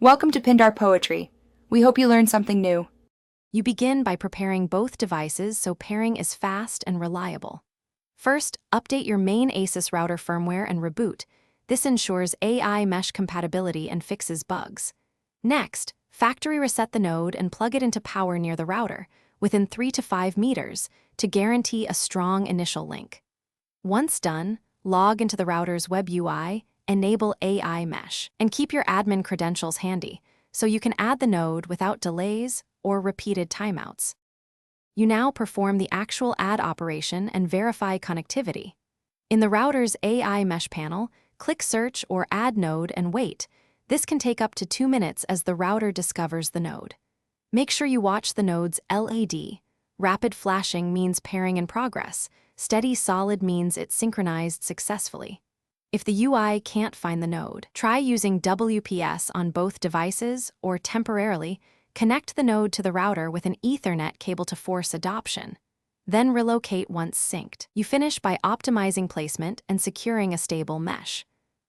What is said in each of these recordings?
Welcome to Pindar Poetry. We hope you learned something new. You begin by preparing both devices so pairing is fast and reliable. First, update your main Asus router firmware and reboot. This ensures AI mesh compatibility and fixes bugs. Next, factory reset the node and plug it into power near the router, within 3 to 5 meters, to guarantee a strong initial link. Once done, log into the router's web UI, enable AI mesh, and keep your admin credentials handy, so you can add the node without delays or repeated timeouts. You now perform the actual add operation and verify connectivity. In the router's AI mesh panel, click Search or Add Node and wait. This can take up to 2 minutes as the router discovers the node. Make sure you watch the node's LED. Rapid flashing means pairing in progress. Steady solid means it's synchronized successfully. If the UI can't find the node, try using WPS on both devices or temporarily connect the node to the router with an Ethernet cable to force adoption. Then relocate once synced. You finish by optimizing placement and securing a stable mesh.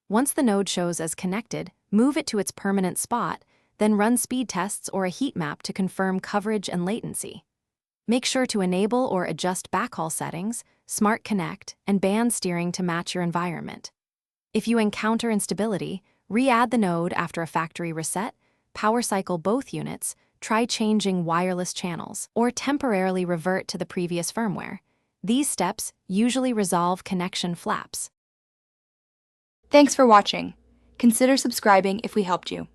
Once the node shows as connected, move it to its permanent spot, then run speed tests or a heat map to confirm coverage and latency. Make sure to enable or adjust backhaul settings, Smart Connect, and band steering to match your environment. If you encounter instability, re-add the node after a factory reset, power cycle both units, try changing wireless channels, or temporarily revert to the previous firmware. These steps usually resolve connection flaps. Thanks for watching. Consider subscribing if we helped you.